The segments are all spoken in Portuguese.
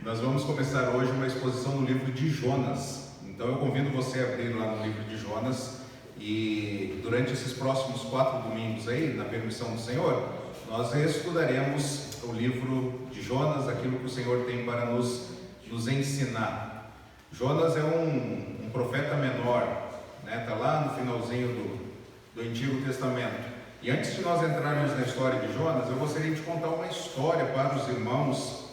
Nós vamos começar hoje uma exposição no livro de Jonas. Então eu convido você a abrir lá no livro de Jonas e durante esses próximos 4 domingos aí, na permissão do Senhor, nós estudaremos o livro de Jonas, aquilo que o Senhor tem para nos ensinar. Jonas é um profeta menor, né? Está lá no finalzinho do Antigo Testamento. E antes de nós entrarmos na história de Jonas, eu gostaria de contar uma história para os irmãos,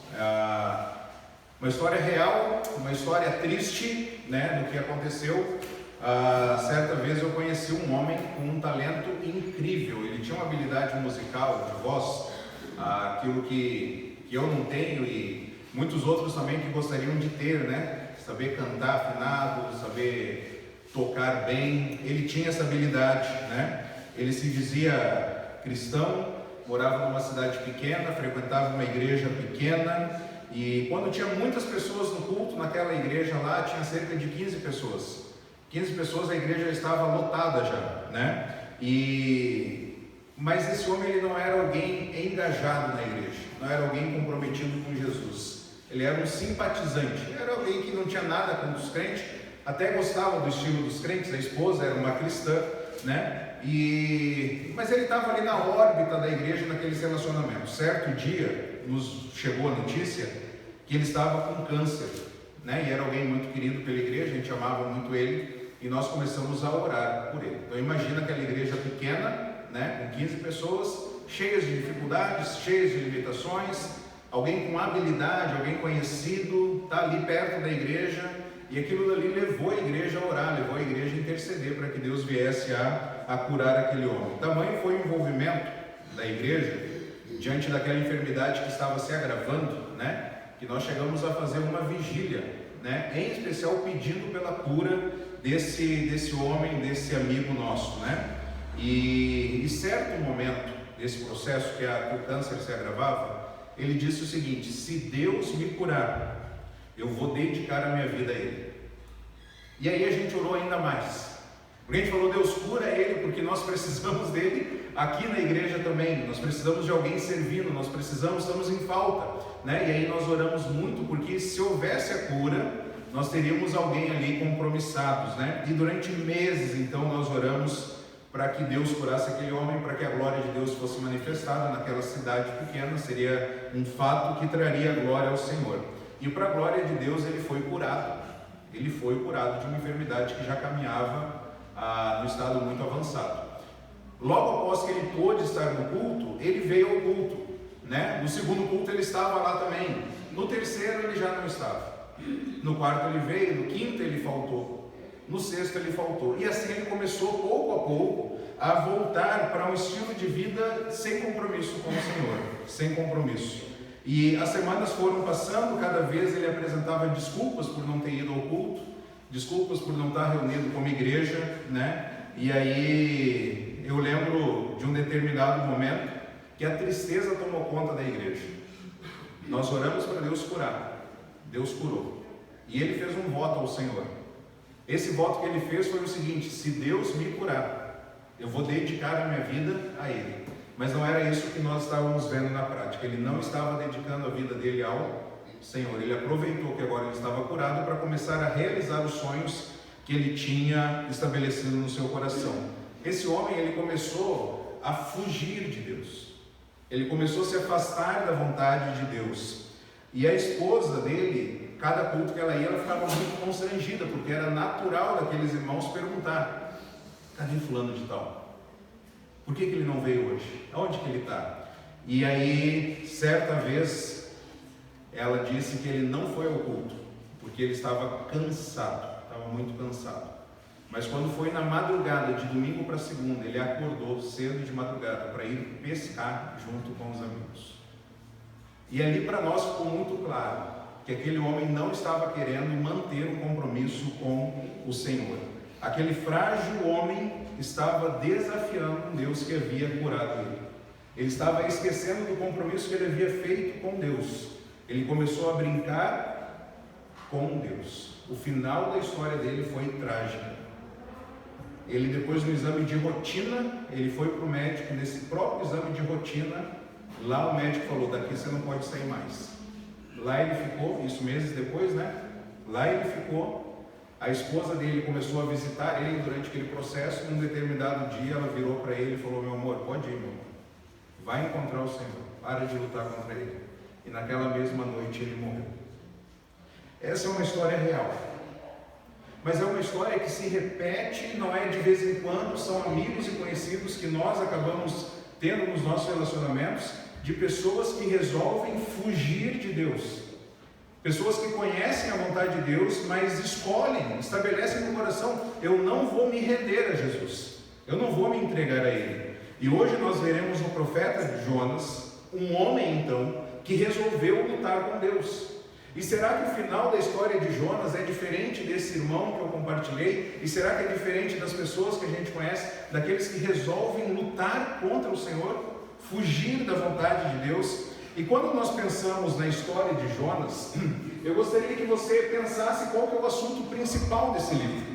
uma história real, uma história triste, né, do que aconteceu. Certa vez eu conheci um homem com um talento incrível. Ele tinha uma habilidade musical, de voz, aquilo que eu não tenho e muitos outros também que gostariam de ter, né? Saber cantar afinado, saber tocar bem. Ele tinha essa habilidade, né? Ele se dizia cristão, morava numa cidade pequena, frequentava uma igreja pequena e quando tinha muitas pessoas no culto, naquela igreja lá, tinha cerca de 15 pessoas. 15 pessoas, a igreja estava lotada já, né? Mas esse homem ele não era alguém engajado na igreja, não era alguém comprometido com Jesus. Ele era um simpatizante, era alguém que não tinha nada com os crentes, até gostava do estilo dos crentes, a esposa era uma cristã, né? Mas ele estava ali na órbita da igreja, naqueles relacionamentos. Certo dia, nos chegou a notícia que ele estava com câncer, né? E era alguém muito querido pela igreja, a gente amava muito ele, e nós começamos a orar por ele. Então imagina aquela igreja pequena, né? Com 15 pessoas, cheias de dificuldades, cheias de limitações, alguém com habilidade, alguém conhecido, está ali perto da igreja, e aquilo dali levou a igreja a orar, levou a igreja a interceder para que Deus viesse a curar aquele homem. Tamanho foi o envolvimento da igreja diante daquela enfermidade que estava se agravando, né? Que nós chegamos a fazer uma vigília, né? Em especial pedindo pela cura desse homem, desse amigo nosso, né? E certo momento desse processo que o câncer se agravava, ele disse o seguinte: se Deus me curar, eu vou dedicar a minha vida a Ele. E aí a gente orou ainda mais, porque a gente falou: Deus, cura Ele, porque nós precisamos dele aqui na igreja também, nós precisamos de alguém servindo, nós estamos em falta, né? E aí nós oramos muito, porque se houvesse a cura, nós teríamos alguém ali compromissados, né? E durante meses, então, nós oramos para que Deus curasse aquele homem, para que a glória de Deus fosse manifestada naquela cidade pequena. Seria um fato que traria glória ao Senhor. E para a glória de Deus ele foi curado. Ele foi curado de uma enfermidade que já caminhava no estado muito avançado. Logo após que ele pôde estar no culto, ele veio ao culto, né? No segundo culto ele estava lá também. No terceiro ele já não estava. No quarto ele veio, no quinto ele faltou, no sexto ele faltou. E assim ele começou pouco a pouco a voltar para um estilo de vida sem compromisso com o Senhor, sem compromisso. E as semanas foram passando, cada vez ele apresentava desculpas por não ter ido ao culto, desculpas por não estar reunido como igreja, né? E aí eu lembro de um determinado momento que a tristeza tomou conta da igreja. Nós oramos para Deus curar, Deus curou. E ele fez um voto ao Senhor. Esse voto que ele fez foi o seguinte: se Deus me curar, eu vou dedicar a minha vida a Ele. Mas não era isso que nós estávamos vendo na prática. Ele não estava dedicando a vida dele ao Senhor. Ele aproveitou que agora ele estava curado para começar a realizar os sonhos que ele tinha estabelecido no seu coração. Esse homem, ele começou a fugir de Deus. Ele começou a se afastar da vontade de Deus. E a esposa dele, cada culto que ela ia, ela ficava muito constrangida, porque era natural daqueles irmãos perguntar: cadê fulano de tal? Por que ele não veio hoje? Aonde que ele está? E aí, certa vez, ela disse que ele não foi ao culto, porque ele estava cansado, estava muito cansado. Mas quando foi na madrugada, de domingo para segunda, ele acordou cedo de madrugada para ir pescar junto com os amigos. E ali para nós ficou muito claro que aquele homem não estava querendo manter um compromisso com o Senhor. Aquele frágil homem estava desafiando um Deus que havia curado ele. Ele estava esquecendo do compromisso que ele havia feito com Deus. Ele começou a brincar com Deus. O final da história dele foi trágico. Ele, depois do exame de rotina, ele foi para o médico. Nesse próprio exame de rotina, lá o médico falou: daqui você não pode sair mais. Lá ele ficou, isso meses depois, né? Lá ele ficou. A esposa dele começou a visitar ele durante aquele processo. Num determinado dia ela virou para ele e falou: meu amor, pode ir, meu amor. Vai encontrar o Senhor. Para de lutar contra ele. E naquela mesma noite ele morreu. Essa é uma história real. Mas é uma história que se repete, não é de vez em quando, são amigos e conhecidos que nós acabamos tendo nos nossos relacionamentos, de pessoas que resolvem fugir de Deus. Pessoas que conhecem a vontade de Deus, mas escolhem, estabelecem no coração: eu não vou me render a Jesus, eu não vou me entregar a Ele. E hoje nós veremos o profeta Jonas, um homem então, que resolveu lutar com Deus. E será que o final da história de Jonas é diferente desse irmão que eu compartilhei? E será que é diferente das pessoas que a gente conhece, daqueles que resolvem lutar contra o Senhor, fugir da vontade de Deus? E quando nós pensamos na história de Jonas, eu gostaria que você pensasse qual que é o assunto principal desse livro.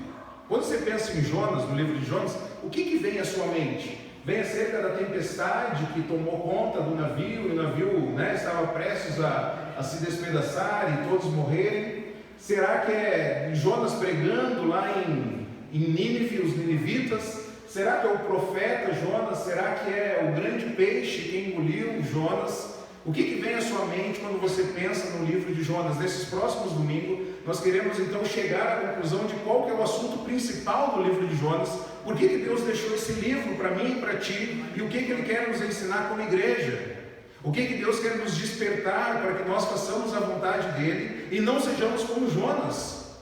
Quando você pensa em Jonas, no livro de Jonas, o que vem à sua mente? Vem acerca da tempestade que tomou conta do navio, e o navio, estava prestes a se despedaçar e todos morrerem? Será que é Jonas pregando lá em Nínive, os ninivitas? Será que é o profeta Jonas? Será que é o grande peixe que engoliu Jonas? O que vem à sua mente quando você pensa no livro de Jonas? Nesses próximos domingos, nós queremos então chegar à conclusão de qual que é o assunto principal do livro de Jonas. Por que Deus deixou esse livro para mim e para ti? E o que Ele quer nos ensinar como igreja? O que Deus quer nos despertar para que nós façamos a vontade dEle e não sejamos como Jonas,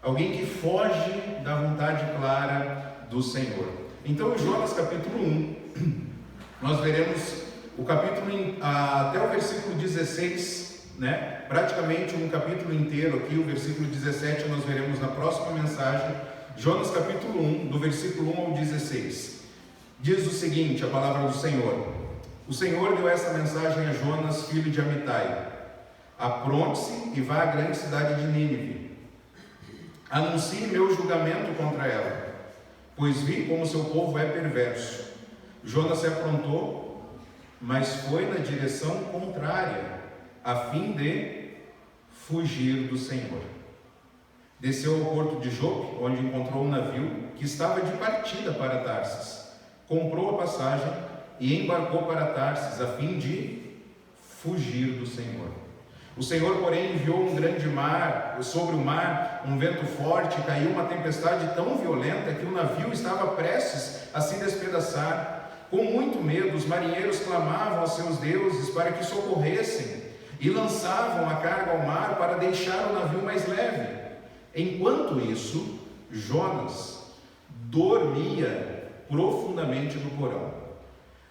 alguém que foge da vontade clara do Senhor. Então, em Jonas capítulo 1, nós veremos o capítulo até o versículo 16, praticamente um capítulo inteiro aqui. O versículo 17 nós veremos na próxima mensagem. Jonas capítulo 1, do versículo 1 ao 16, diz o seguinte, a palavra do Senhor: o Senhor deu essa mensagem a Jonas, filho de Amitai: apronte-se e vá à grande cidade de Nínive, anuncie meu julgamento contra ela, pois vi como seu povo é perverso. Jonas se aprontou, mas foi na direção contrária, a fim de fugir do Senhor. Desceu ao porto de Jope, onde encontrou um navio que estava de partida para Tarsis. Comprou a passagem e embarcou para Tarsis, a fim de fugir do Senhor. O Senhor, porém, enviou um grande mar, sobre o mar, um vento forte, caiu uma tempestade tão violenta que o navio estava prestes a se despedaçar. Com muito medo, os marinheiros clamavam aos seus deuses para que socorressem e lançavam a carga ao mar para deixar o navio mais leve. Enquanto isso, Jonas dormia profundamente no porão.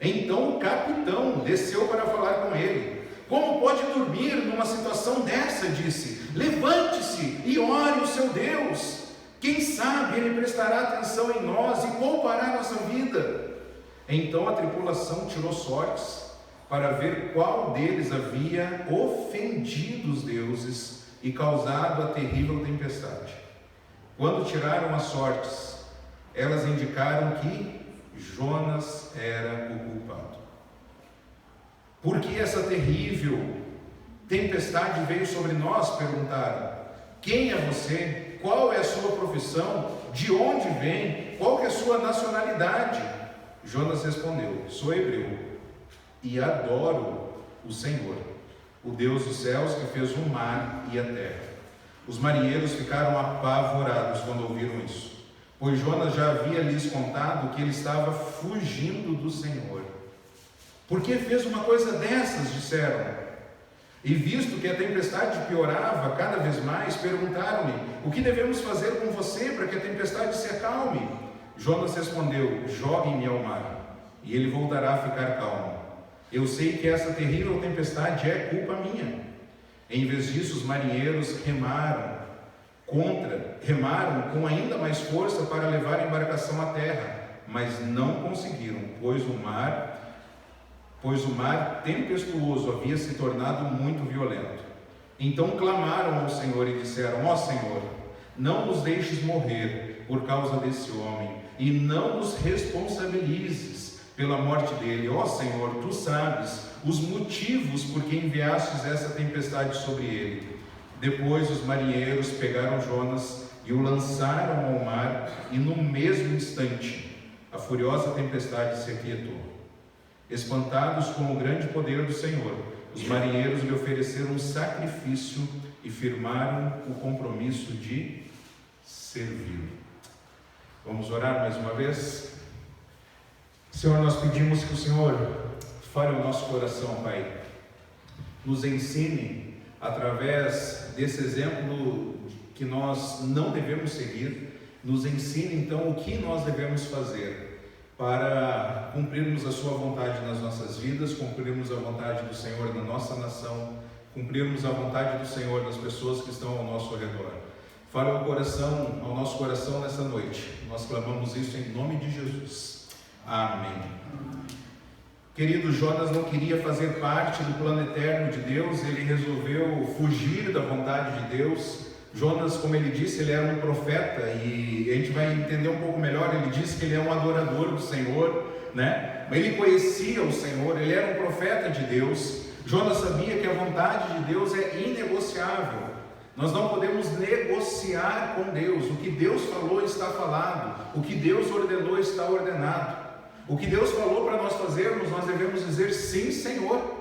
Então o capitão desceu para falar com ele. Como pode dormir numa situação dessa? Disse: levante-se e ore o seu Deus. Quem sabe ele prestará atenção em nós e poupará nossa vida. Então a tripulação tirou sortes para ver qual deles havia ofendido os deuses e causado a terrível tempestade. Quando tiraram as sortes, elas indicaram que Jonas era o culpado. Por que essa terrível tempestade veio sobre nós? Perguntaram. Quem é você? Qual é a sua profissão? De onde vem? Qual que é a sua nacionalidade? Jonas respondeu: sou hebreu e adoro o Senhor, o Deus dos céus, que fez o mar e a terra. Os marinheiros ficaram apavorados quando ouviram isso, pois Jonas já havia lhes contado que ele estava fugindo do Senhor. Por que fez uma coisa dessas? Disseram. E visto que a tempestade piorava cada vez mais, perguntaram-lhe: o que devemos fazer com você para que a tempestade se acalme? Jonas respondeu: joguem-me ao mar, e ele voltará a ficar calmo. Eu sei que essa terrível tempestade é culpa minha. Em vez disso, os marinheiros remaram com ainda mais força para levar a embarcação à terra, mas não conseguiram, pois o mar tempestuoso havia se tornado muito violento. Então clamaram ao Senhor e disseram: ó Senhor, não nos deixes morrer por causa desse homem, e não nos responsabilizes pela morte dele. Ó Senhor, tu sabes os motivos por que enviastes essa tempestade sobre ele. Depois os marinheiros pegaram Jonas e o lançaram ao mar, e no mesmo instante a furiosa tempestade se aquietou. Espantados com o grande poder do Senhor, os marinheiros lhe ofereceram um sacrifício e firmaram o compromisso de servi-lo. Vamos orar mais uma vez? Senhor, nós pedimos que o Senhor fale o nosso coração, Pai. Nos ensine, através desse exemplo que nós não devemos seguir, nos ensine então o que nós devemos fazer para cumprirmos a sua vontade nas nossas vidas, cumprirmos a vontade do Senhor na nossa nação, cumprirmos a vontade do Senhor nas pessoas que estão ao nosso redor. Fale ao nosso coração nessa noite. Nós clamamos isso em nome de Jesus. Amém. Querido, Jonas não queria fazer parte do plano eterno de Deus, ele resolveu fugir da vontade de Deus. Jonas, como ele disse, ele era um profeta, e a gente vai entender um pouco melhor. Ele disse que ele é um adorador do Senhor, né? Ele conhecia o Senhor, ele era um profeta de Deus. Jonas sabia que a vontade de Deus é inegociável. Nós não podemos negociar com Deus. O que Deus falou está falado, o que Deus ordenou está ordenado. O que Deus falou para nós fazermos, nós devemos dizer sim, Senhor.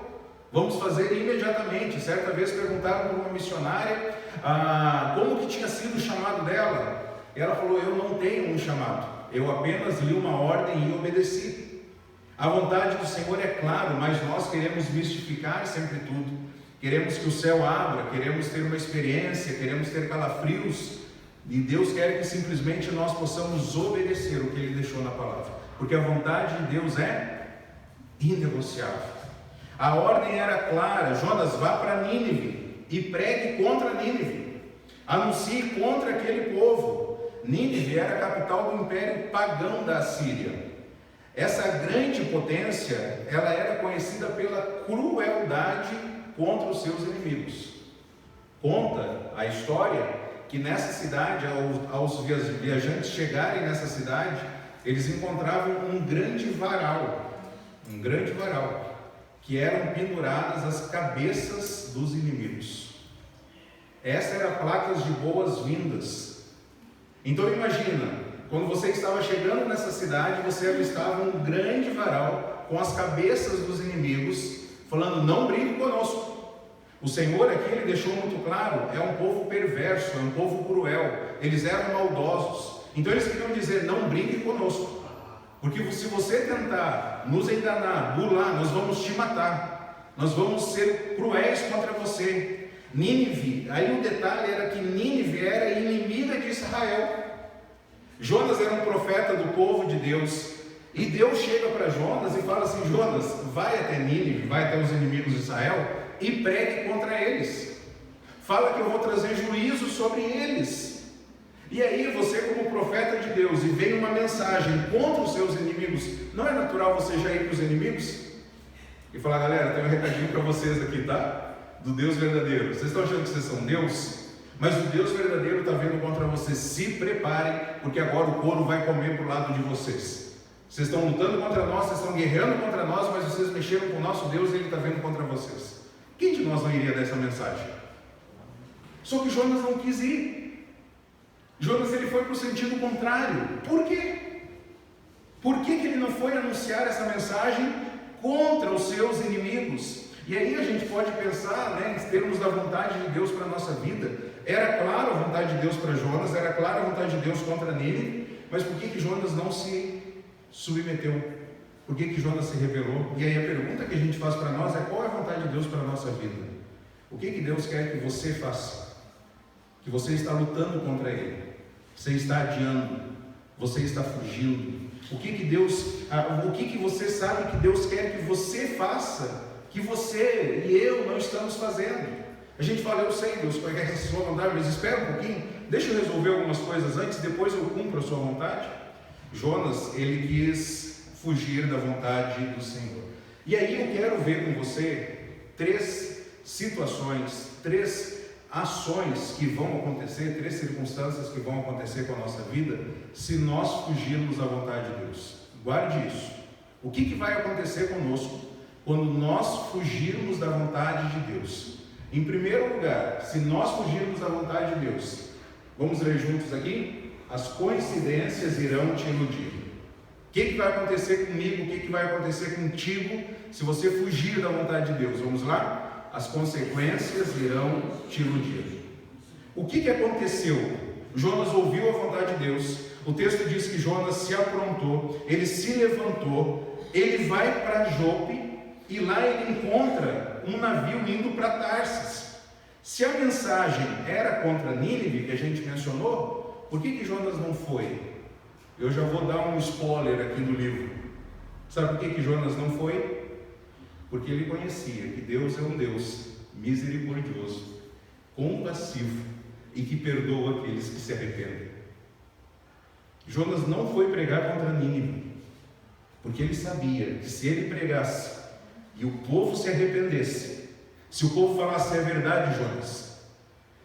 Vamos fazer imediatamente. Certa vez perguntaram para uma missionária como que tinha sido o chamado dela. Ela falou: eu não tenho um chamado, eu apenas li uma ordem e obedeci. A vontade do Senhor é claro, mas nós queremos mistificar sempre tudo. Queremos que o céu abra, queremos ter uma experiência, queremos ter calafrios, e Deus quer que simplesmente nós possamos obedecer o que Ele deixou na palavra, porque a vontade de Deus é inegociável. A ordem era clara: Jonas, vá para Nínive e pregue contra Nínive, anuncie contra aquele povo. Nínive era a capital do império pagão da Assíria. Essa grande potência, ela era conhecida pela crueldade contra os seus inimigos. Conta a história que nessa cidade, aos viajantes chegarem nessa cidade, eles encontravam um grande varal, que eram penduradas as cabeças dos inimigos. Essa era placas de boas-vindas. Então imagina, quando você estava chegando nessa cidade, você avistava um grande varal com as cabeças dos inimigos, falando: não brinque conosco. O Senhor aqui, Ele deixou muito claro, é um povo perverso, é um povo cruel, eles eram maldosos. Então eles queriam dizer: não brinque conosco, porque se você tentar nos enganar, burlar, nós vamos te matar, nós vamos ser cruéis contra você. Nínive, aí o detalhe era que Nínive era inimiga de Israel. Jonas era um profeta do povo de Deus, e Deus chega para Jonas e fala assim: Jonas, vai até Nínive, vai até os inimigos de Israel e pregue contra eles. Fala que eu vou trazer juízo sobre eles. E aí você, como profeta de Deus, e vem uma mensagem contra os seus inimigos, não é natural você já ir para os inimigos e falar: galera, tem um recadinho para vocês aqui, tá? Do Deus verdadeiro. Vocês estão achando que vocês são Deus? Mas o Deus verdadeiro está vindo contra vocês. Se preparem, porque agora o couro vai comer para o lado de vocês. Vocês estão lutando contra nós, vocês estão guerreando contra nós, mas vocês mexeram com o nosso Deus e Ele está vindo contra vocês. Quem de nós não iria dar essa mensagem? Só que Jonas não quis ir. Jonas, ele foi para o sentido contrário. Por quê? Por que ele não foi anunciar essa mensagem contra os seus inimigos? E aí a gente pode pensar, em termos da vontade de Deus para a nossa vida. Era claro a vontade de Deus para Jonas, era claro a vontade de Deus contra Nínive, mas por que Jonas não se submeteu? Por que Jonas se rebelou? E aí a pergunta que a gente faz para nós é: qual é a vontade de Deus para a nossa vida? O que Deus quer que você faça? Que você está lutando contra Ele, você está adiando, você está fugindo. O que você sabe que Deus quer que você faça, que você e eu não estamos fazendo? A gente fala: eu sei, Deus, qual é a sua vontade, mas espera um pouquinho, deixa eu resolver algumas coisas antes, depois eu cumpro a sua vontade. Jonas, ele quis fugir da vontade do Senhor. E aí eu quero ver com você 3 situações, 3 ações que vão acontecer, 3 circunstâncias que vão acontecer com a nossa vida, se nós fugirmos da vontade de Deus. Guarde isso. O que vai acontecer conosco quando nós fugirmos da vontade de Deus? Em primeiro lugar, se nós fugirmos da vontade de Deus, vamos ler juntos aqui? As coincidências irão te iludir. O que vai acontecer comigo? O que vai acontecer contigo se você fugir da vontade de Deus? Vamos lá? As consequências irão te iludir. O que aconteceu? Jonas ouviu a vontade de Deus. O texto diz que Jonas se aprontou, ele se levantou, ele vai para Jope e lá ele encontra um navio indo para Tarsis. Se a mensagem era contra Nínive, que a gente mencionou, por que Jonas não foi? Eu já vou dar um spoiler aqui do livro. Sabe por que Jonas não foi? Porque ele conhecia que Deus é um Deus misericordioso, compassivo e que perdoa aqueles que se arrependem. Jonas não foi pregar contra Nínive, porque ele sabia que se ele pregasse e o povo se arrependesse, se o povo falasse: é verdade, Jonas,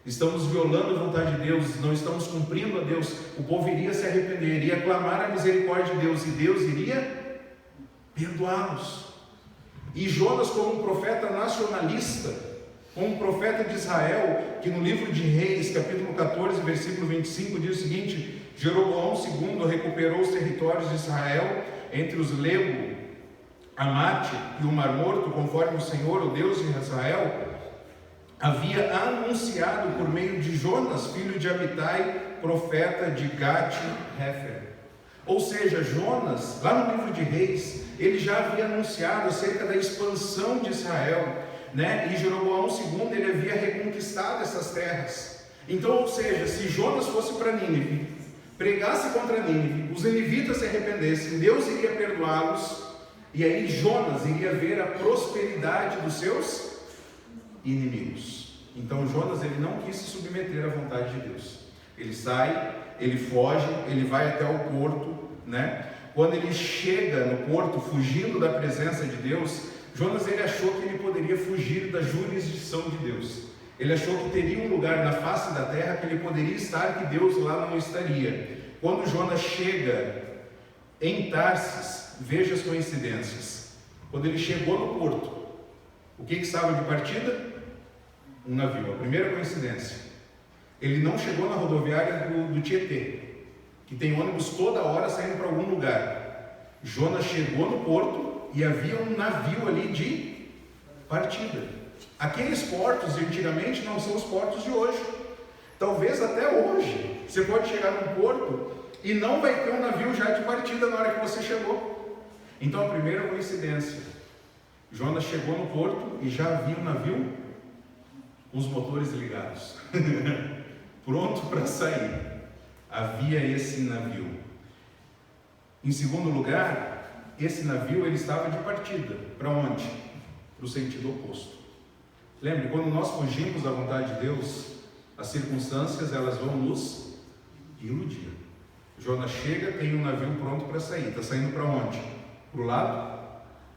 estamos violando a vontade de Deus, não estamos cumprindo a Deus, o povo iria se arrepender, iria clamar a misericórdia de Deus, e Deus iria perdoá-los. E Jonas, como um profeta nacionalista, como um profeta de Israel, que no livro de Reis, capítulo 14, versículo 25, diz o seguinte: Jeroboão II recuperou os territórios de Israel entre os Lebo, Amate e o Mar Morto, conforme o Senhor, o Deus de Israel, havia anunciado por meio de Jonas, filho de Amitai, profeta de Gat-Hefer. Ou seja, Jonas, lá no livro de Reis, ele já havia anunciado acerca da expansão de Israel, né? E Jeroboão II, ele havia reconquistado essas terras. Então, ou seja, se Jonas fosse para Nínive, pregasse contra Nínive, os ninivitas se arrependessem, Deus iria perdoá-los, e aí Jonas iria ver a prosperidade dos seus inimigos. Então Jonas, ele não quis se submeter à vontade de Deus. Ele sai, ele foge, ele vai até o porto, né? Quando ele chega no porto, fugindo da presença de Deus, Jonas, ele achou que ele poderia fugir da jurisdição de Deus. Ele achou que teria um lugar na face da terra que ele poderia estar, que Deus lá não estaria. Quando Jonas chega em Tarsis, veja as coincidências. Quando ele chegou no porto, o que estava de partida? Um navio. A primeira coincidência. Ele não chegou na rodoviária do Tietê, que tem ônibus toda hora saindo para algum lugar. Jonas chegou no porto e havia um navio ali de partida. Aqueles portos de antigamente não são os portos de hoje. Talvez até hoje você pode chegar num porto e não vai ter um navio já de partida na hora que você chegou. Então a primeira coincidência, Jonas chegou no porto e já havia um navio com os motores ligados, pronto para sair. Havia esse navio. Em segundo lugar, esse navio ele estava de partida. Para onde? Para o sentido oposto. Lembre, quando nós fugimos da vontade de Deus, as circunstâncias elas vão nos iludir. Jonas chega, tem um navio pronto para sair. Está saindo para onde? Para o lado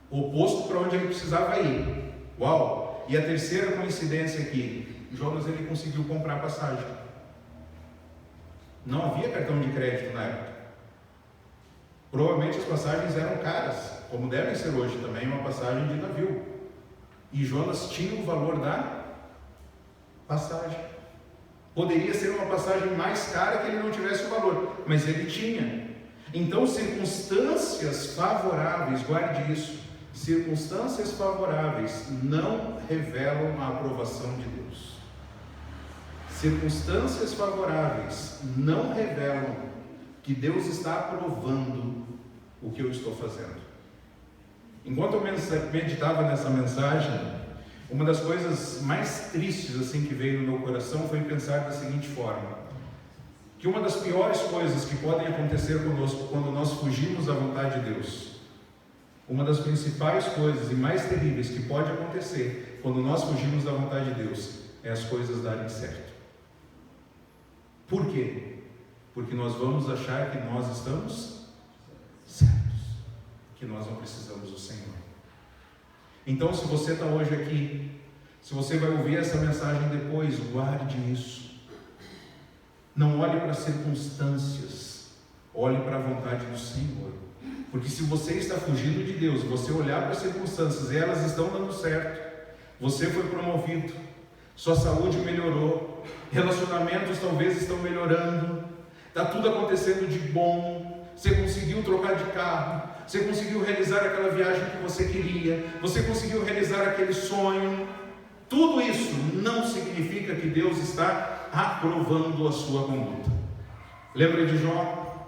oposto para onde ele precisava ir. Uau! E a terceira coincidência aqui, Jonas ele conseguiu comprar passagem. Não havia cartão de crédito na época. Provavelmente as passagens eram caras, como devem ser hoje também, uma passagem de navio. E Jonas tinha o valor da passagem. Poderia ser uma passagem mais cara que ele não tivesse o valor, mas ele tinha. Então, circunstâncias favoráveis, guarde isso, circunstâncias favoráveis não revelam a aprovação de Deus. Circunstâncias favoráveis não revelam que Deus está aprovando o que eu estou fazendo. Enquanto eu meditava nessa mensagem, uma das coisas mais tristes assim que veio no meu coração foi pensar da seguinte forma: que uma das piores coisas que podem acontecer conosco quando nós fugimos da vontade de Deus, uma das principais coisas e mais terríveis que pode acontecer quando nós fugimos da vontade de Deus, é as coisas darem certo. Por quê? Porque nós vamos achar que nós estamos certos, que nós não precisamos do Senhor. Então, se você está hoje aqui, se você vai ouvir essa mensagem depois, guarde isso. Não olhe para as circunstâncias, olhe para a vontade do Senhor. Porque se você está fugindo de Deus, você olhar para as circunstâncias e elas estão dando certo, você foi promovido, sua saúde melhorou, relacionamentos talvez estão melhorando, está tudo acontecendo de bom, você conseguiu trocar de carro, você conseguiu realizar aquela viagem que você queria, você conseguiu realizar aquele sonho. Tudo isso não significa que Deus está aprovando a sua conduta. Lembra de Jó?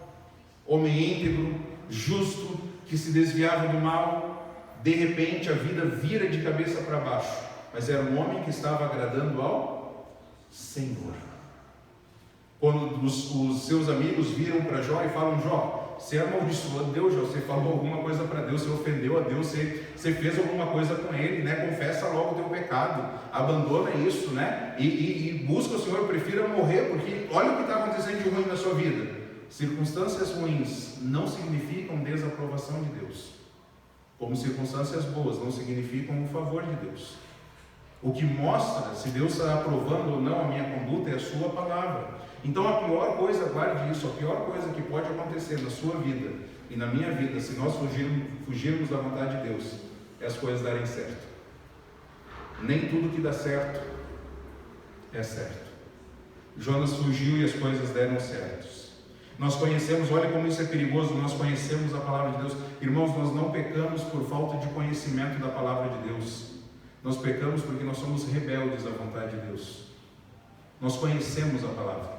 Homem íntegro, justo, que se desviava do mal. De repente a vida vira de cabeça para baixo, mas era um homem que estava agradando ao Senhor. Quando os seus amigos viram para Jó e falam: Jó, você amaldiçoou Deus, Jó, você falou alguma coisa para Deus, você ofendeu a Deus, você fez alguma coisa com Ele, né? Confessa logo o teu pecado, abandona isso, né? E busca o Senhor, prefira morrer, porque olha o que está acontecendo de ruim na sua vida. Circunstâncias ruins não significam desaprovação de Deus, como circunstâncias boas não significam o favor de Deus. O que mostra se Deus está aprovando ou não a minha conduta é a sua palavra. Então a pior coisa, guarde isso, a pior coisa que pode acontecer na sua vida e na minha vida, se nós fugirmos da vontade de Deus, é as coisas darem certo. Nem tudo que dá certo é certo. Jonas fugiu e as coisas deram certo. Nós conhecemos, olha como isso é perigoso, nós conhecemos a palavra de Deus. Irmãos, nós não pecamos por falta de conhecimento da palavra de Deus. Nós pecamos porque nós somos rebeldes à vontade de Deus. Nós conhecemos a palavra,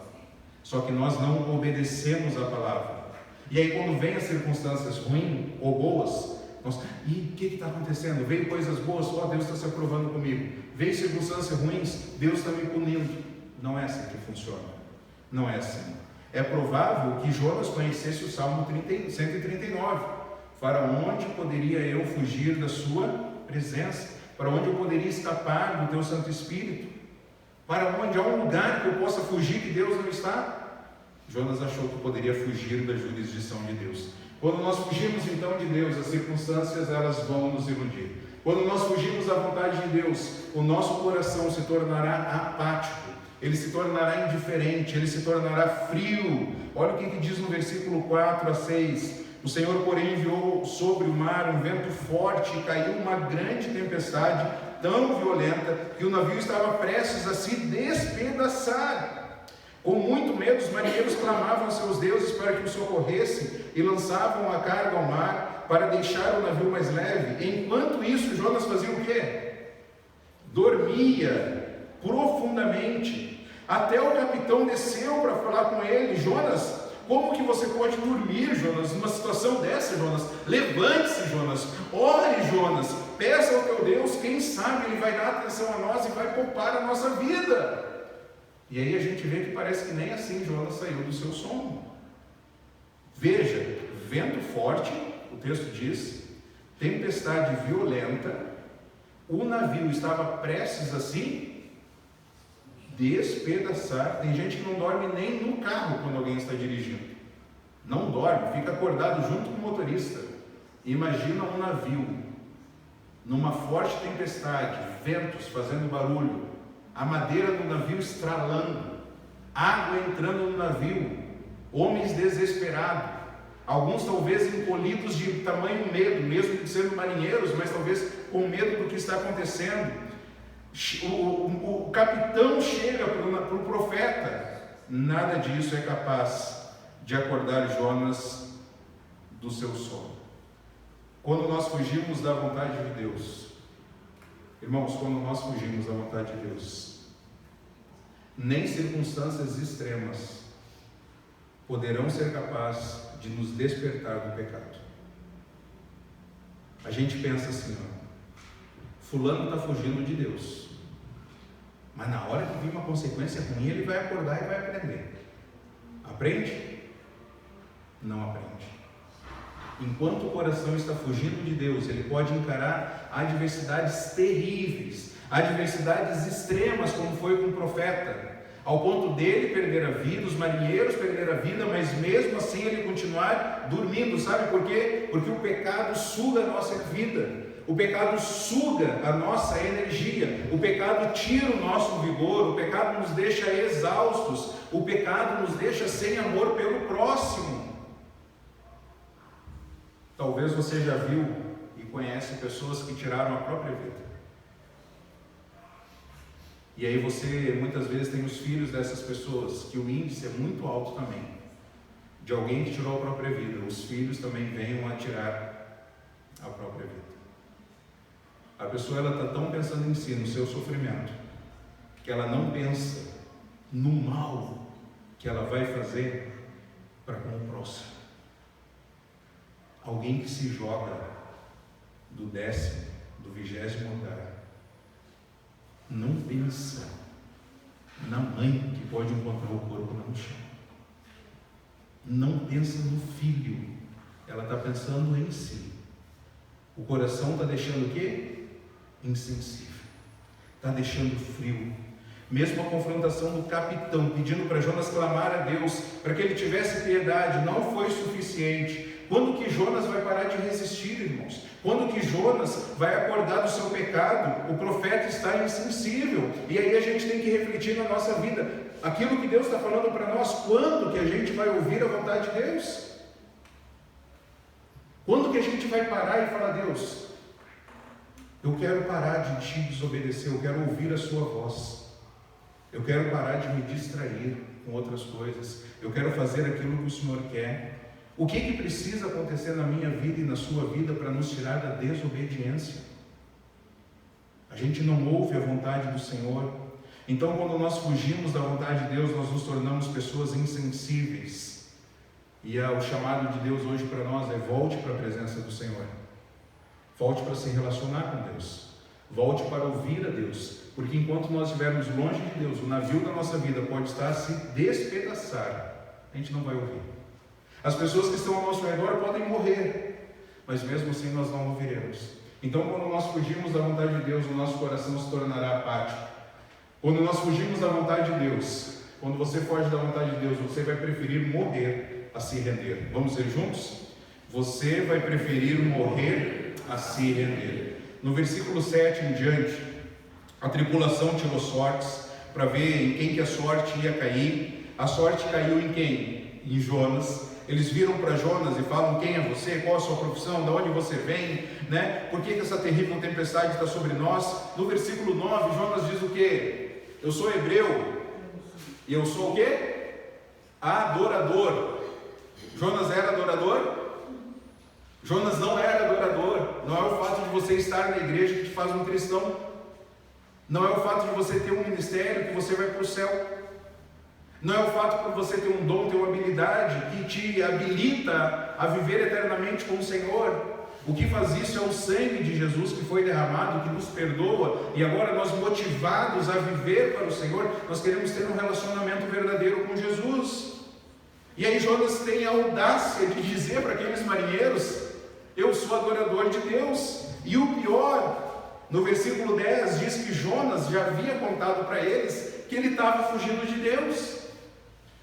só que nós não obedecemos a palavra. E aí quando vem as circunstâncias ruins ou boas, e o que está acontecendo? Veio coisas boas, Deus está se aprovando comigo. Veio circunstâncias ruins, Deus está me punindo. Não é assim que funciona. Não é assim. É provável que Jonas conhecesse o Salmo 139. Para onde poderia eu fugir da sua presença? Para onde eu poderia escapar do teu Santo Espírito? Para onde há um lugar que eu possa fugir que Deus não está? Jonas achou que poderia fugir da jurisdição de Deus. Quando nós fugimos então de Deus, as circunstâncias elas vão nos iludir. Quando nós fugimos da vontade de Deus, o nosso coração se tornará apático, ele se tornará indiferente, ele se tornará frio. Olha o que diz no versículo 4 a 6. O Senhor, porém, enviou sobre o mar um vento forte e caiu uma grande tempestade tão violenta que o navio estava prestes a se despedaçar. Com muito medo, os marinheiros clamavam a seus deuses para que os socorressem e lançavam a carga ao mar para deixar o navio mais leve. Enquanto isso, Jonas fazia o quê? Dormia profundamente. Até o capitão desceu para falar com ele: Jonas, como que você pode dormir, Jonas, numa situação dessa, Jonas? Levante-se, Jonas, ore, Jonas, peça ao teu Deus, quem sabe Ele vai dar atenção a nós e vai poupar a nossa vida. E aí a gente vê que parece que nem assim Jonas saiu do seu sono. Veja, vento forte, o texto diz, tempestade violenta, o navio estava prestes assim despedaçar. Tem gente que não dorme nem no carro quando alguém está dirigindo. Não dorme, fica acordado junto com o motorista. Imagina um navio numa forte tempestade, ventos fazendo barulho, a madeira do navio estralando, água entrando no navio, homens desesperados, alguns talvez encolhidos de tamanho medo, mesmo sendo marinheiros, mas talvez com medo do que está acontecendo. O capitão chega para o profeta. Nada disso é capaz de acordar Jonas do seu sono. Quando nós fugimos da vontade de Deus, irmãos, quando nós fugimos da vontade de Deus, nem circunstâncias extremas poderão ser capazes de nos despertar do pecado. A gente pensa assim, fulano está fugindo de Deus, mas na hora que vir uma consequência ruim, ele vai acordar e vai aprender. Aprende? Não aprende. Enquanto o coração está fugindo de Deus, ele pode encarar adversidades terríveis, adversidades extremas, como foi com o profeta, ao ponto dele perder a vida, os marinheiros perder a vida, mas mesmo assim ele continuar dormindo. Sabe por quê? Porque o pecado suga a nossa vida. O pecado suga a nossa energia, o pecado tira o nosso vigor, o pecado nos deixa exaustos, o pecado nos deixa sem amor pelo próximo. Talvez você já viu e conhece pessoas que tiraram a própria vida. E aí você muitas vezes tem os filhos dessas pessoas, que o índice é muito alto também, de alguém que tirou a própria vida. Os filhos também venham a tirar a própria vida. A pessoa está tão pensando em si, no seu sofrimento, que ela não pensa no mal que ela vai fazer para com o próximo. Alguém que se joga do 10º, do 20º andar, não pensa na mãe que pode encontrar o corpo no chão. Não pensa no filho. Ela está pensando em si. O coração está deixando o quê? Insensível. Está deixando frio. Mesmo a confrontação do capitão, pedindo para Jonas clamar a Deus, para que ele tivesse piedade, não foi suficiente. Quando que Jonas vai parar de resistir, irmãos? Quando que Jonas vai acordar do seu pecado? O profeta está insensível. E aí a gente tem que refletir na nossa vida. Aquilo que Deus está falando para nós, quando que a gente vai ouvir a vontade de Deus? Quando que a gente vai parar e falar: Deus, eu quero parar de te desobedecer, eu quero ouvir a sua voz. Eu quero parar de me distrair com outras coisas. Eu quero fazer aquilo que o Senhor quer. O que precisa acontecer na minha vida e na sua vida para nos tirar da desobediência? A gente não ouve a vontade do Senhor. Então, quando nós fugimos da vontade de Deus, nós nos tornamos pessoas insensíveis. E o chamado de Deus hoje para nós é: volte para a presença do Senhor. Volte para se relacionar com Deus. Volte para ouvir a Deus. Porque enquanto nós estivermos longe de Deus, o navio da nossa vida pode estar a se despedaçar. A gente não vai ouvir. As pessoas que estão ao nosso redor podem morrer, mas mesmo assim nós não ouviremos. Então, quando nós fugimos da vontade de Deus, o nosso coração se tornará apático. Quando nós fugimos da vontade de Deus, quando você foge da vontade de Deus, você vai preferir morrer a se render. Vamos ler juntos? Você vai preferir morrer a se render. No versículo 7 em diante, a tripulação tirou sortes para ver em quem que a sorte ia cair. A sorte caiu em quem? Em Jonas. Eles viram para Jonas e falam: quem é você? Qual a sua profissão? De onde você vem? Por que essa terrível tempestade está sobre nós? No versículo 9, Jonas diz o quê? Eu sou hebreu. E eu sou o quê? Adorador. Jonas era adorador? Jonas não era adorador. Não é o fato de você estar na igreja que te faz um cristão. Não é o fato de você ter um ministério que você vai para o céu. Não é o fato de você ter um dom, ter uma habilidade que te habilita a viver eternamente com o Senhor. O que faz isso é o sangue de Jesus que foi derramado, que nos perdoa. E agora nós, motivados a viver para o Senhor, nós queremos ter um relacionamento verdadeiro com Jesus. E aí Jonas tem a audácia de dizer para aqueles marinheiros: eu sou adorador de Deus. E o pior, no versículo 10 diz que Jonas já havia contado para eles que ele estava fugindo de Deus.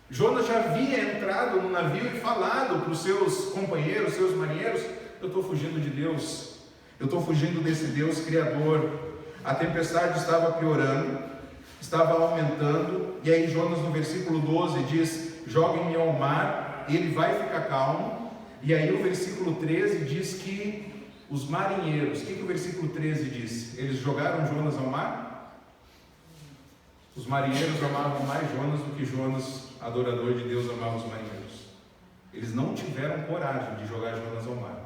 Jonas já havia entrado no navio e falado para os seus companheiros, seus marinheiros: eu estou fugindo de Deus, eu estou fugindo desse Deus Criador. A tempestade estava piorando, estava aumentando, e aí Jonas no versículo 12 diz: joguem-me ao mar, ele vai ficar calmo. E aí o versículo 13 diz que os marinheiros, o que o versículo 13 diz? Eles jogaram Jonas ao mar? Os marinheiros amavam mais Jonas do que Jonas, adorador de Deus, amava os marinheiros. Eles não tiveram coragem de jogar Jonas ao mar.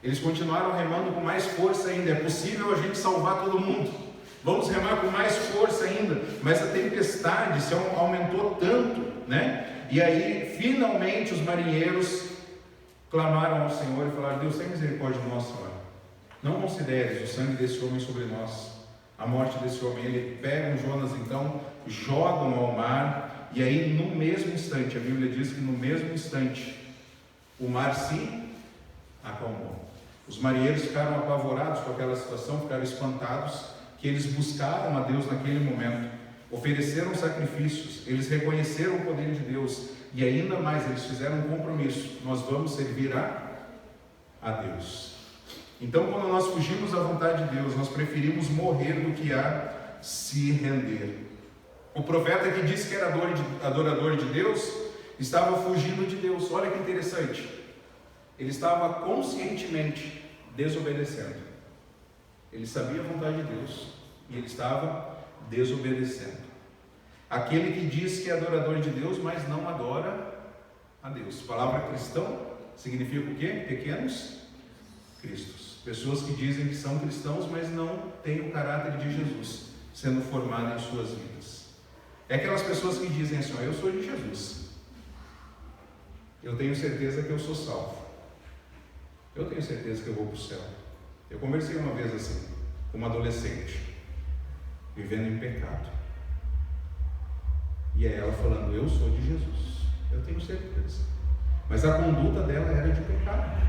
Eles continuaram remando com mais força ainda. É possível a gente salvar todo mundo. Vamos remar com mais força ainda. Mas a tempestade se aumentou tanto, E aí, finalmente, os marinheiros clamaram ao Senhor e falaram: Deus, tem misericórdia de nós, Senhor. Não consideres o sangue desse homem sobre nós, a morte desse homem. Ele pegam Jonas então, jogam ao mar, e aí no mesmo instante, a Bíblia diz que no mesmo instante o mar se acalmou. Os marinheiros ficaram apavorados com aquela situação, ficaram espantados, que eles buscaram a Deus naquele momento, ofereceram sacrifícios, eles reconheceram o poder de Deus, e ainda mais eles fizeram um compromisso: nós vamos servir a Deus. Então, quando nós fugimos da vontade de Deus, nós preferimos morrer do que a se render. O profeta que disse que era adorador de Deus, estava fugindo de Deus. Olha que interessante. ele estava conscientemente desobedecendo. Ele sabia a vontade de Deus e ele estava desobedecendo. Aquele que diz que é adorador de Deus, mas não adora a Deus. A palavra cristão significa o quê? Pequenos cristos. Pessoas que dizem que são cristãos, mas não têm o caráter de Jesus sendo formado em suas vidas. É aquelas pessoas que dizem assim: eu sou de Jesus, eu tenho certeza que eu sou salvo, eu tenho certeza que eu vou para o céu. Eu conversei uma vez assim, com uma adolescente, vivendo em pecado, e é ela falando: eu sou de Jesus, eu tenho certeza, mas a conduta dela era de pecado.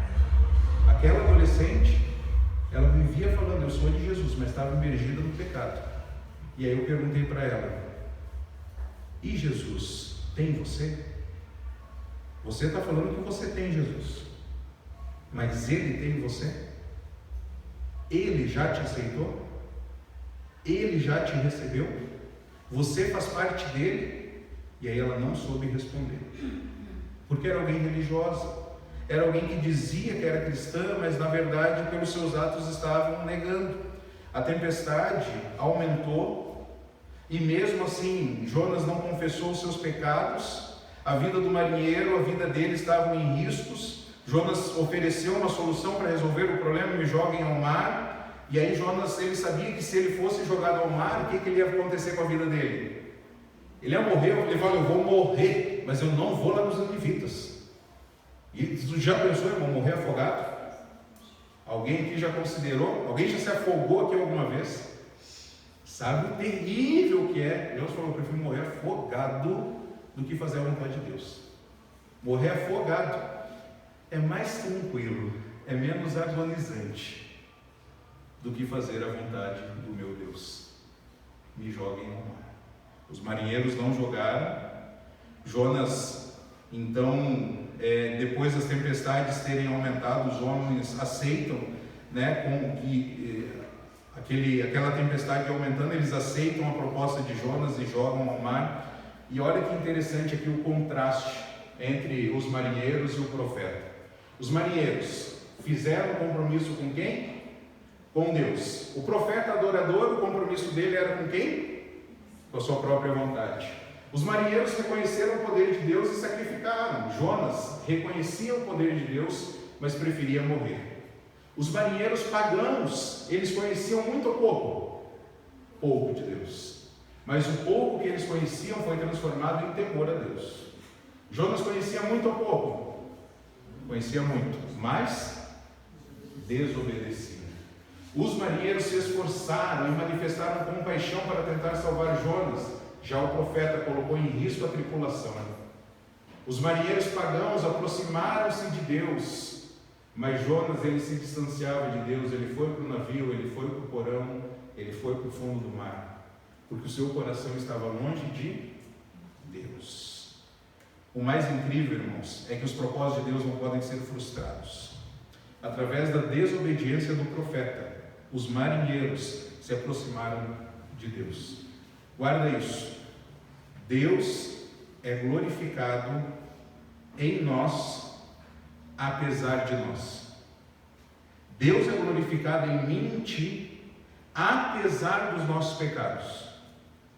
Aquela adolescente, ela vivia falando: eu sou de Jesus, mas estava imergida no pecado. E aí eu perguntei para ela: e Jesus tem você? Você está falando que você tem Jesus, mas Ele tem você? Ele já te aceitou? Ele já te recebeu? Você faz parte dele? E aí ela não soube responder, porque era alguém religiosa, era alguém que dizia que era cristã, mas na verdade pelos seus atos estavam negando. A tempestade aumentou e mesmo assim Jonas não confessou os seus pecados. A vida do marinheiro, a vida dele estavam em riscos. Jonas ofereceu uma solução para resolver o problema: me joguem ao mar. E aí Jonas, ele sabia que se ele fosse jogado ao mar, o que ia acontecer com a vida dele? Ele ia morrer. Ele falou: eu vou morrer, mas eu não vou lá nos ninivitas. E tu já pensou, irmão, morrer afogado? Alguém aqui já considerou? Alguém já se afogou aqui alguma vez? Sabe o terrível que é? Deus falou: eu prefiro morrer afogado do que fazer a vontade de Deus. Morrer afogado é mais tranquilo, é menos agonizante do que fazer a vontade do meu Deus. Me joguem ao mar. Os marinheiros não jogaram. Jonas, então, depois das tempestades terem aumentado, os homens aceitam, com que aquela tempestade aumentando, eles aceitam a proposta de Jonas e jogam ao mar. E olha que interessante aqui o contraste entre os marinheiros e o profeta. Os marinheiros fizeram um compromisso com quem? Com Deus. O profeta adorador, o compromisso dele era com quem? Com a sua própria vontade. Os marinheiros reconheceram o poder de Deus e sacrificaram. Jonas reconhecia o poder de Deus, mas preferia morrer. Os marinheiros pagãos, eles conheciam muito ou pouco? Pouco de Deus. Mas o pouco que eles conheciam foi transformado em temor a Deus. Jonas conhecia muito ou pouco? Conhecia muito, mas desobedecia. Os marinheiros se esforçaram e manifestaram compaixão para tentar salvar Jonas. Já o profeta colocou em risco a tripulação. Os marinheiros pagãos aproximaram-se de Deus, mas Jonas, ele se distanciava de Deus. Ele foi para o navio, ele foi para o porão, ele foi para o fundo do mar, porque o seu coração estava longe de Deus. O mais incrível, irmãos, é que os propósitos de Deus não podem ser frustrados. Através da desobediência do profeta, os marinheiros se aproximaram de Deus. Guarda isso. Deus é glorificado em nós, apesar de nós. Deus é glorificado em mim e em ti, apesar dos nossos pecados.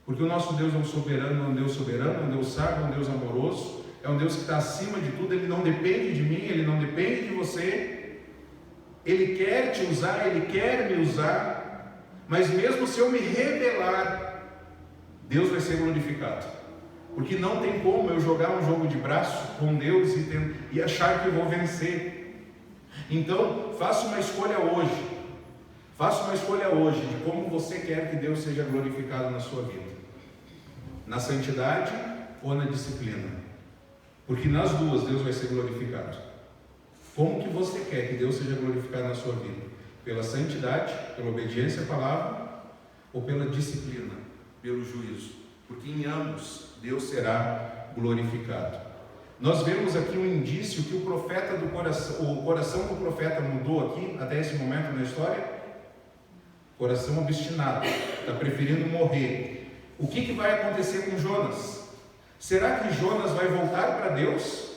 Porque o nosso Deus é um soberano, é um Deus soberano, é um Deus sábio, é um Deus amoroso, é um Deus que está acima de tudo. Ele não depende de mim, Ele não depende de você. Ele quer te usar, Ele quer me usar, mas mesmo se eu me rebelar, Deus vai ser glorificado, porque não tem como eu jogar um jogo de braço com Deus e achar que eu vou vencer. Então, faça uma escolha hoje. Faça uma escolha hoje de como você quer que Deus seja glorificado na sua vida. Na santidade ou na disciplina? Porque nas duas Deus vai ser glorificado. Como que você quer que Deus seja glorificado na sua vida? Pela santidade, pela obediência à palavra, ou pela disciplina, pelo juízo? Porque em ambos Deus será glorificado. Nós vemos aqui um indício que o coração do profeta mudou aqui, até esse momento na história. Coração obstinado, está preferindo morrer. O que vai acontecer com Jonas? Será que Jonas vai voltar para Deus?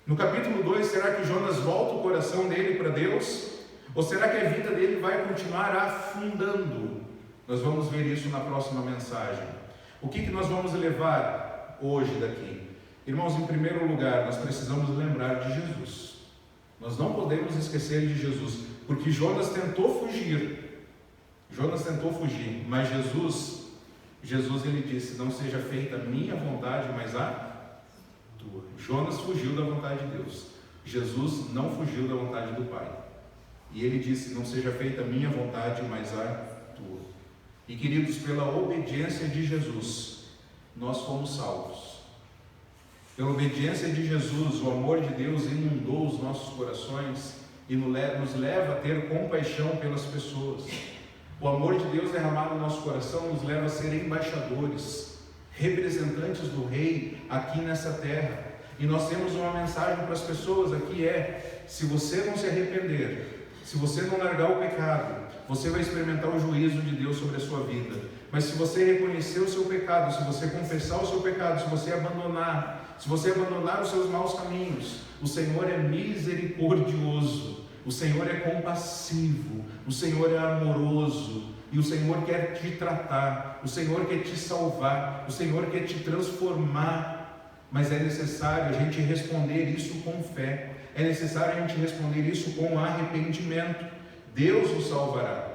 No capítulo 2, será que Jonas volta o coração dele para Deus? Ou será que a vida dele vai continuar afundando? Nós vamos ver isso na próxima mensagem. O que nós vamos levar hoje daqui? Irmãos, em primeiro lugar, nós precisamos lembrar de Jesus. Nós não podemos esquecer de Jesus, porque Jonas tentou fugir. Mas Jesus ele disse: não seja feita a minha vontade, mas a tua. Jonas fugiu da vontade de Deus. Jesus não fugiu da vontade do Pai. E ele disse: não seja feita a minha vontade, mas a tua. E queridos, pela obediência de Jesus, nós fomos salvos. Pela obediência de Jesus, o amor de Deus inundou os nossos corações e nos leva a ter compaixão pelas pessoas. O amor de Deus derramado no nosso coração nos leva a ser embaixadores, representantes do Rei aqui nessa terra. E nós temos uma mensagem para as pessoas aqui: se você não se arrepender, se você não largar o pecado, você vai experimentar o juízo de Deus sobre a sua vida. Mas se você reconhecer o seu pecado, se você confessar o seu pecado, se você abandonar os seus maus caminhos, o Senhor é misericordioso, o Senhor é compassivo, o Senhor é amoroso, e o Senhor quer te tratar, o Senhor quer te salvar, o Senhor quer te transformar. Mas é necessário a gente responder isso com fé, é necessário a gente responder isso com arrependimento. Deus o salvará,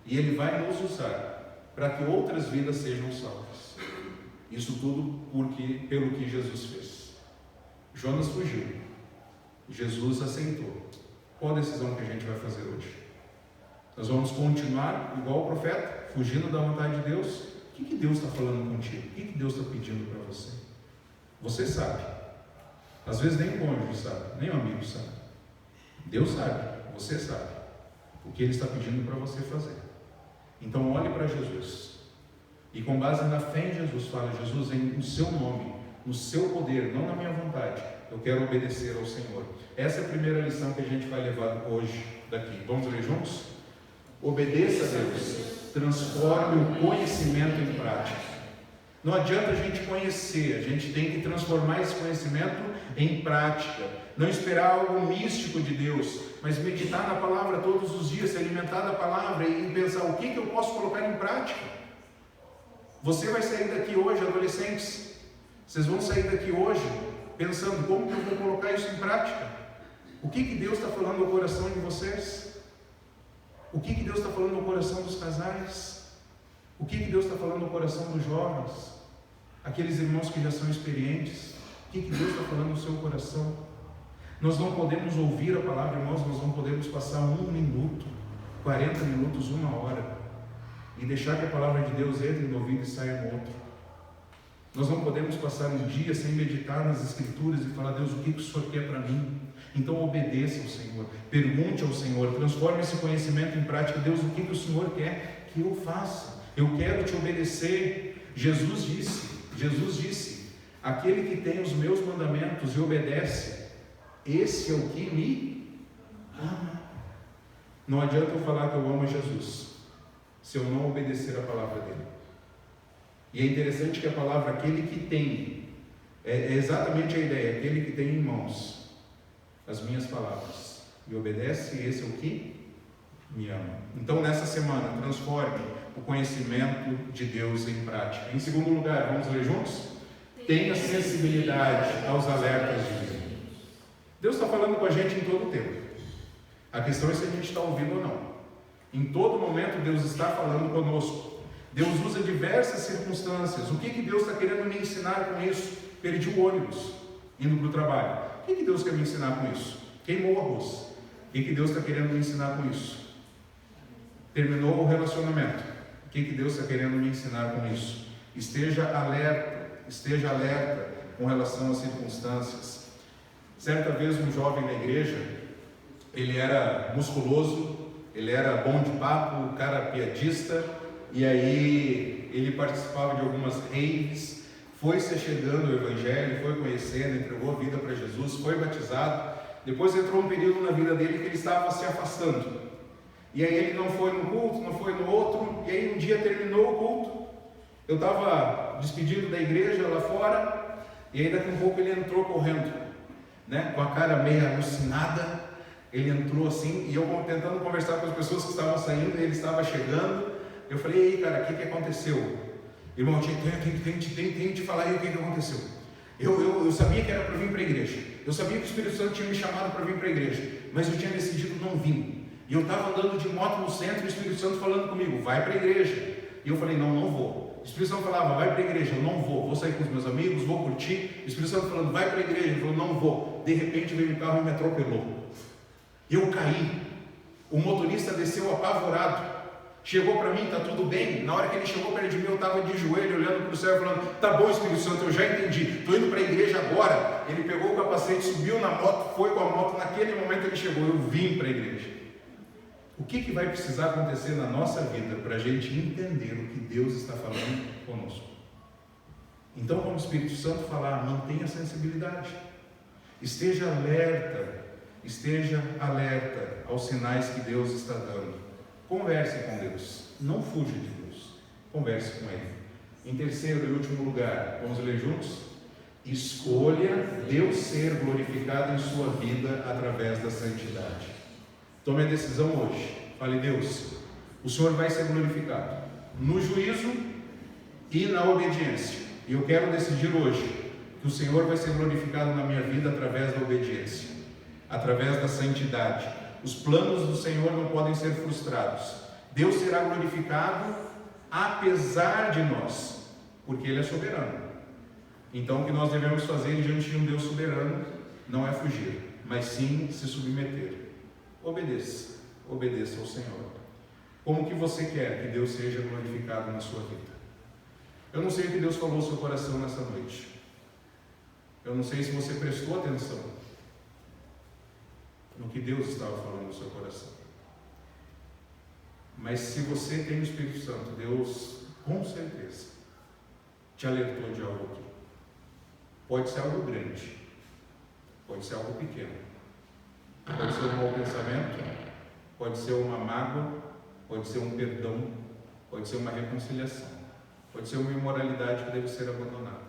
e Ele vai nos usar para que outras vidas sejam salvas. Isso tudo pelo que Jesus fez. Jonas fugiu, Jesus aceitou. Qual a decisão que a gente vai fazer hoje? Nós vamos continuar igual o profeta, fugindo da vontade de Deus? O que Deus está falando contigo? O que Deus está pedindo para você? Você sabe. Às vezes nem o cônjuge sabe, nem o amigo sabe. Deus sabe, você sabe o que Ele está pedindo para você fazer. Então olhe para Jesus e, com base na fé em Jesus, fala: Jesus, no seu nome, no seu poder, não na minha vontade, eu quero obedecer ao Senhor. Essa é a primeira lição que a gente vai levar hoje daqui. Vamos ler juntos? Obedeça a Deus, transforme o conhecimento em prática. Não adianta a gente conhecer, a gente tem que transformar esse conhecimento em prática. Não esperar algo místico de Deus, mas meditar na palavra todos os dias, se alimentar da palavra e pensar: o que eu posso colocar em prática? Você vai sair daqui hoje, adolescentes, vocês vão sair daqui hoje pensando: como que eu vou colocar isso em prática? O que Deus está falando no coração de vocês? O que Deus está falando no coração dos casais? O que Deus está falando no coração dos jovens? Aqueles irmãos que já são experientes, o que Deus está falando no seu coração? Nós não podemos ouvir a palavra, irmãos, nós não podemos passar 1 minuto, 40 minutos, 1 hora, e deixar que a palavra de Deus entre no ouvido e saia no outro. Nós não podemos passar um dia sem meditar nas Escrituras e falar: Deus, o que o Senhor quer para mim? Então obedeça ao Senhor, pergunte ao Senhor, transforme esse conhecimento em prática. Deus, o que o Senhor quer que eu faça? Eu quero te obedecer. Jesus disse: aquele que tem os meus mandamentos e obedece, esse é o que me ama. Não adianta eu falar que eu amo Jesus se eu não obedecer a palavra dele. E é interessante que a palavra aquele que tem, é exatamente a ideia: aquele que tem em mãos as minhas palavras e obedece, esse é o que me ama. Então, nessa semana, transforme o conhecimento de Deus em prática. Em segundo lugar, vamos ler juntos? Tenha sensibilidade aos alertas de Deus. Deus está falando com a gente em todo o tempo. A questão é se a gente está ouvindo ou não. Em todo momento Deus está falando conosco. Deus usa diversas circunstâncias. O que Deus está querendo me ensinar com isso? Perdi o ônibus indo para o trabalho. O que Deus quer me ensinar com isso? Queimou o arroz. O que Deus está querendo me ensinar com isso? Terminou o relacionamento. O que Deus está querendo me ensinar com isso? Esteja alerta com relação às circunstâncias. Certa vez um jovem na igreja, ele era musculoso, ele era bom de papo, cara piadista, e aí ele participava de algumas raves, foi se chegando ao evangelho, foi conhecendo, entregou a vida para Jesus, foi batizado. Depois entrou um período na vida dele que ele estava se afastando, e aí ele não foi no culto, não foi no outro, e aí um dia terminou o culto, eu estava despedindo da igreja lá fora, e aí daqui a um pouco ele entrou correndo. né, com a cara meio alucinada. Ele entrou assim, e eu tentando conversar com as pessoas que estavam saindo, e ele estava chegando. Eu falei: ei, cara, o que aconteceu? Irmão, tem que te falar aí o que aconteceu. Eu sabia que era para vir para a igreja, eu sabia que o Espírito Santo tinha me chamado para vir para a igreja, mas eu tinha decidido não vir. E eu estava andando de moto no centro, e o Espírito Santo falando comigo: vai para a igreja. E eu falei: não vou. O Espírito Santo falava: vai para a igreja. Eu não vou sair com os meus amigos, vou curtir. O Espírito Santo falando: vai para a igreja. Ele falou: não vou. De repente veio um carro e me atropelou. Eu caí. O motorista desceu apavorado. Chegou para mim: está tudo bem? Na hora que ele chegou perto de mim, eu estava de joelho, olhando para o céu, falando: tá bom, Espírito Santo, eu já entendi, estou indo para a igreja agora. Ele pegou o capacete, subiu na moto, foi com a moto. Naquele momento ele chegou, eu vim para a igreja. O que vai precisar acontecer na nossa vida para a gente entender o que Deus está falando conosco? Então, como o Espírito Santo falar, mantenha a sensibilidade, esteja alerta aos sinais que Deus está dando. Converse com Deus, não fuja de Deus, converse com Ele. Em terceiro e último lugar, vamos ler juntos? Escolha Deus ser glorificado em sua vida através da santidade. Tome a decisão hoje. Fale: Deus, o Senhor vai ser glorificado no juízo e na obediência. E eu quero decidir hoje que o Senhor vai ser glorificado na minha vida através da obediência, através da santidade. Os planos do Senhor não podem ser frustrados. Deus será glorificado apesar de nós, porque Ele é soberano. Então o que nós devemos fazer diante de um Deus soberano não é fugir, mas sim se submeter. Obedeça ao Senhor. Como que você quer que Deus seja glorificado na sua vida? Eu não sei o que Deus falou no seu coração nessa noite. Eu não sei se você prestou atenção no que Deus estava falando no seu coração. Mas se você tem o Espírito Santo, Deus com certeza te alertou de algo aqui. Pode ser algo grande, pode ser algo pequeno, pode ser um mau pensamento, pode ser uma mágoa, pode ser um perdão, pode ser uma reconciliação, pode ser uma imoralidade que deve ser abandonada,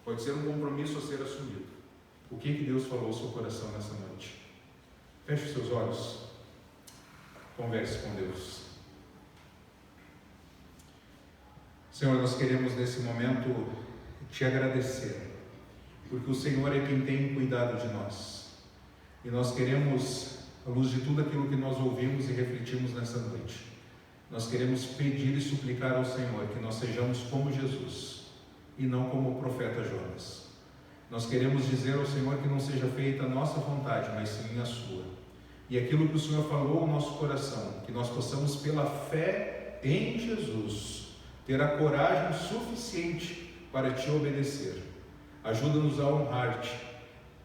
pode ser um compromisso a ser assumido. O que Deus falou ao seu coração nessa noite? Feche os seus olhos, converse com Deus. Senhor, nós queremos nesse momento te agradecer, porque o Senhor é quem tem cuidado de nós, e nós queremos, à luz de tudo aquilo que nós ouvimos e refletimos nessa noite, nós queremos pedir e suplicar ao Senhor que nós sejamos como Jesus e não como o profeta Jonas. Nós queremos dizer ao Senhor que não seja feita a nossa vontade, mas sim a sua. E aquilo que o Senhor falou ao nosso coração, que nós possamos pela fé em Jesus ter a coragem suficiente para te obedecer. Ajuda-nos a honrar-te.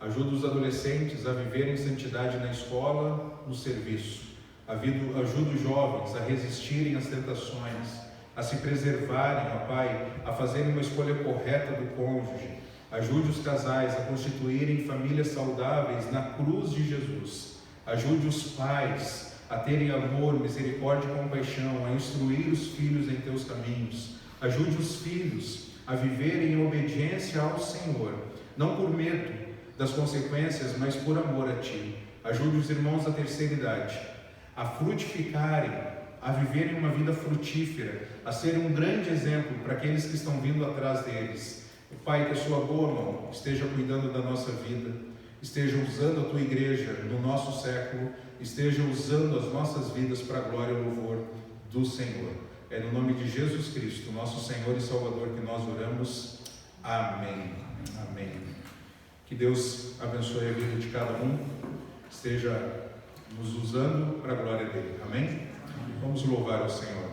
Ajuda os adolescentes a viverem santidade na escola, no serviço. Ajuda os jovens a resistirem às tentações, a se preservarem, ó Pai, a fazerem uma escolha correta do cônjuge. Ajude os casais a constituírem famílias saudáveis na cruz de Jesus. Ajude os pais a terem amor, misericórdia e compaixão, a instruir os filhos em teus caminhos. Ajude os filhos a viverem em obediência ao Senhor, não por medo das consequências, mas por amor a Ti. Ajude os irmãos da terceira idade a frutificarem, a viverem uma vida frutífera, a serem um grande exemplo para aqueles que estão vindo atrás deles. Pai, que a sua boa mão esteja cuidando da nossa vida, esteja usando a Tua igreja no nosso século, esteja usando as nossas vidas para a glória e louvor do Senhor. É no nome de Jesus Cristo, nosso Senhor e Salvador, que nós oramos. Amém. Amém. Que Deus abençoe a vida de cada um, esteja nos usando para a glória dele. Amém? Vamos louvar ao Senhor.